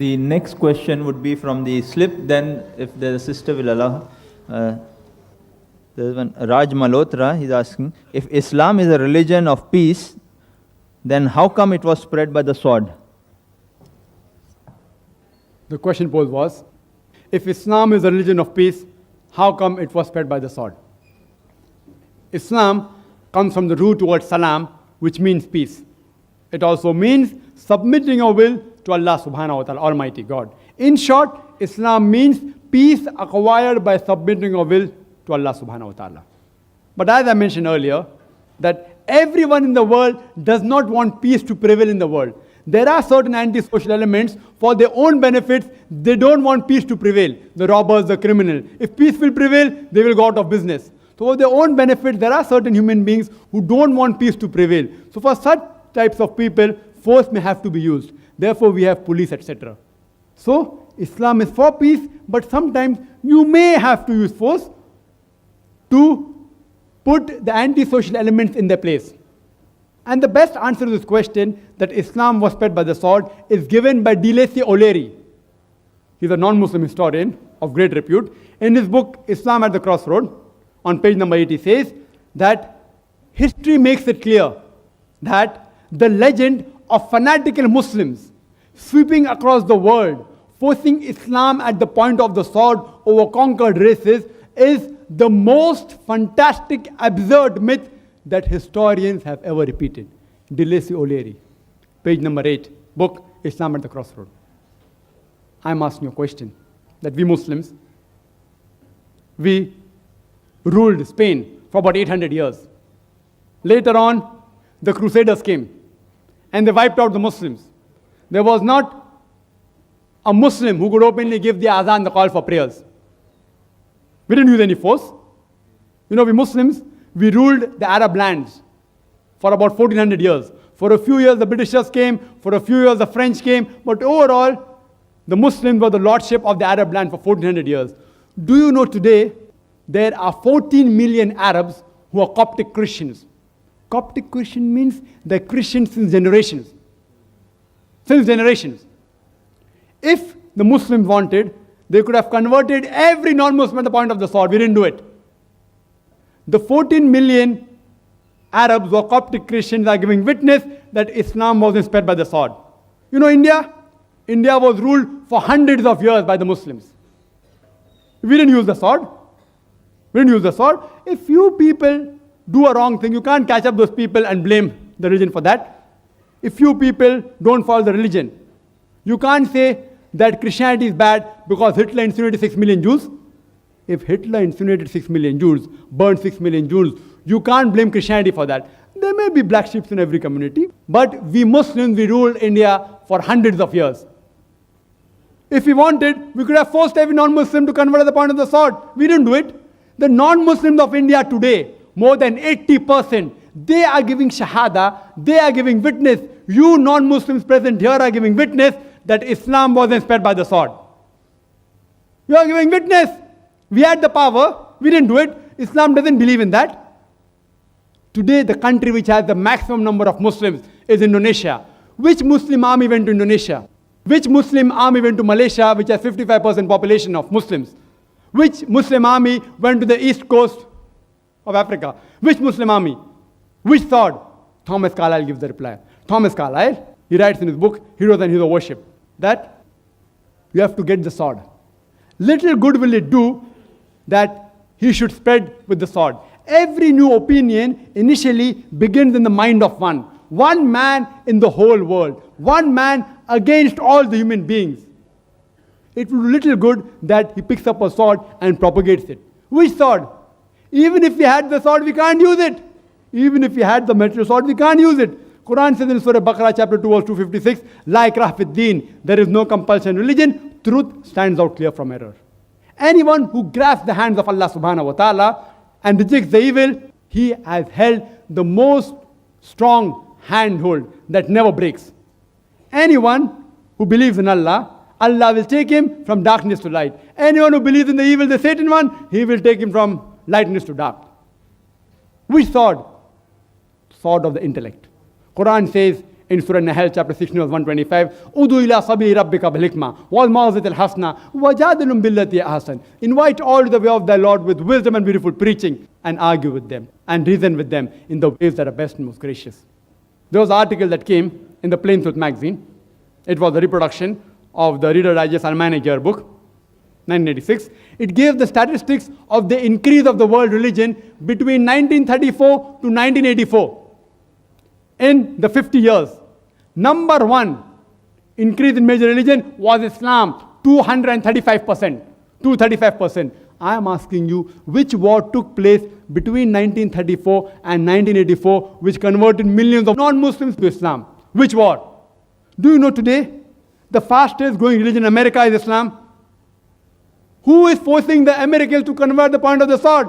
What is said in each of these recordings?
The next question would be from the slip. Then, if the sister will allow, there's one Raj Malhotra. He's asking, if Islam is a religion of peace, then how come it was spread by the sword? The question posed was, if Islam is a religion of peace, how come it was spread by the sword? Islam comes from the root word salam, which means peace. It also means submitting your will to Allah subhanahu wa ta'ala, Almighty God. In short, Islam means peace acquired by submitting your will to Allah subhanahu wa ta'ala. But as I mentioned earlier, that everyone in the world does not want peace to prevail in the world. There are certain anti-social elements for their own benefits. They don't want peace to prevail. The robbers, the criminal. If peace will prevail, they will go out of business. So for their own benefits, there are certain human beings who don't want peace to prevail. So for such types of people, force may have to be used. Therefore, we have police, etc. So Islam is for peace, but sometimes you may have to use force to put the anti-social elements in their place. And the best answer to this question, that Islam was spread by the sword, is given by Deleuze O'Leary. He's a non-Muslim historian of great repute. In his book, Islam at the Crossroad, on page number 80, says that history makes it clear that the legend of fanatical Muslims sweeping across the world, forcing Islam at the point of the sword over conquered races, is the most fantastic, absurd myth that historians have ever repeated. Deleuze O'Leary, page number 8, book Islam at the Crossroad. I'm asking you a question, that we Muslims, we ruled Spain for about 800 years. Later on, the Crusaders came and they wiped out the Muslims. There was not a Muslim who could openly give the azan, the call for prayers. We didn't use any force. You know, we Muslims, we ruled the Arab lands for about 1400 years. For a few years, the Britishers came. For a few years, the French came. But overall, the Muslims were the lordship of the Arab land for 1400 years. Do you know today, there are 14 million Arabs who are Coptic Christians. Coptic Christian means they're Christians since generations. Since generations. If the Muslims wanted, they could have converted every non-Muslim at the point of the sword. We didn't do it. The 14 million Arabs who are Coptic Christians are giving witness that Islam wasn't spread by the sword. You know India? India was ruled for hundreds of years by the Muslims. We didn't use the sword. We didn't use the sword. If you people do a wrong thing, you can't catch up those people and blame the religion for that. If you people don't follow the religion, you can't say that Christianity is bad because Hitler incinerated 6 million Jews. If Hitler incinerated 6 million Jews, burned 6 million Jews, you can't blame Christianity for that. There may be black sheep in every community, but we Muslims, we ruled India for hundreds of years. If we wanted, we could have forced every non-Muslim to convert at the point of the sword. We didn't do it. The non-Muslims of India today, more than 80%, they are giving shahada, they are giving witness. You non-Muslims present here are giving witness that Islam wasn't spread by the sword. You are giving witness. We had the power, we didn't do it. Islam doesn't believe in that. Today, the country which has the maximum number of Muslims is Indonesia. Which Muslim army went to Indonesia? Which Muslim army went to Malaysia, which has 55% population of Muslims? Which Muslim army went to the east coast of Africa? Which Muslim army? Which sword? Thomas Carlyle gives the reply. Thomas Carlyle, he writes in his book, Heroes and Hero Worship, that you have to get the sword. Little good will it do that he should spread with the sword. Every new opinion initially begins in the mind of one. One man in the whole world. One man against all the human beings. It will do little good that he picks up a sword and propagates it. Which sword? Even if we had the sword, we can't use it. Even if we had the metal sword, we can't use it. Quran says in Surah Baqarah chapter 2 verse 256, La ikrah fid deen, there is no compulsion in religion. Truth stands out clear from error. Anyone who grasps the hands of Allah subhanahu wa ta'ala and rejects the evil, he has held the most strong handhold that never breaks. Anyone who believes in Allah, Allah will take him from darkness to light. Anyone who believes in the evil, the Satan one, he will take him from lightness to dark. Which sword? Sword of the intellect. Quran says In Surah Nahl, chapter 16, verse 125, Udu ila sabili rabbika bil hikmah wal maw'izatil hasana wajadilhum billati ahsan. Invite all to the way of thy Lord with wisdom and beautiful preaching, and argue with them and reason with them in the ways that are best and most gracious. There was an article that came in the Plain Truth magazine. It was a reproduction of the Reader Digest Almanac Yearbook, 1986. It gave the statistics of the increase of the world religion between 1934 to 1984. In the 50 years, number one increase in major religion was Islam, 235%. 235%. I am asking you, which war took place between 1934 and 1984, which converted millions of non-Muslims to Islam? Which war? Do you know today, the fastest growing religion in America is Islam? Who is forcing the Americans to convert the point of the sword?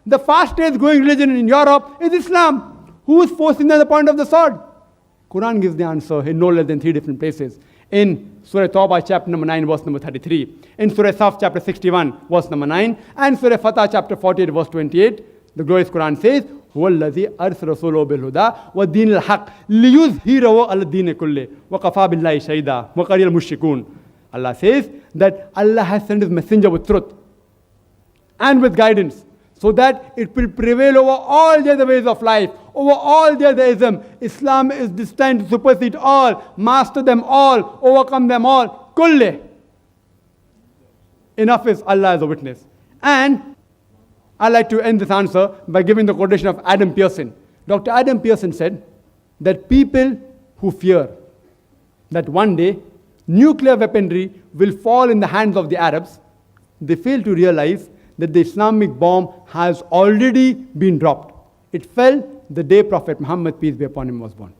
The fastest growing religion in Europe is Islam. Who is forcing them the point of the sword? Quran gives the answer in no less than 3 different places. In Surah Tawbah, chapter number 9, verse number 33. In Surah Saf, chapter 61, verse number 9. And Surah Fatah, chapter 48, verse 28. The glorious Quran says, هُوَ الَّذِي أَرْسَلَ رَسُولَهُ بِالْهُدَى وَالدِّينِ الْحَقِّ لِيُظْهِرَهُ عَلَى الدِّينِ كُلِّهِ وَكَفَى بِاللَّهِ شَهِيدًا وَقَرِيَ الْمُشْرِكُونَ. Allah says that Allah has sent His messenger with truth and with guidance, so that it will prevail over all the other ways of life, over all the other ism. Islam is destined to supersede all, master them all, overcome them all. Kulli. Enough is Allah as a witness. And I like to end this answer by giving the quotation of Adam Pearson. Dr. Adam Pearson said that people who fear that one day nuclear weaponry will fall in the hands of the Arabs, they fail to realize that the Islamic bomb has already been dropped. It fell the day Prophet Muhammad, peace be upon him, was born.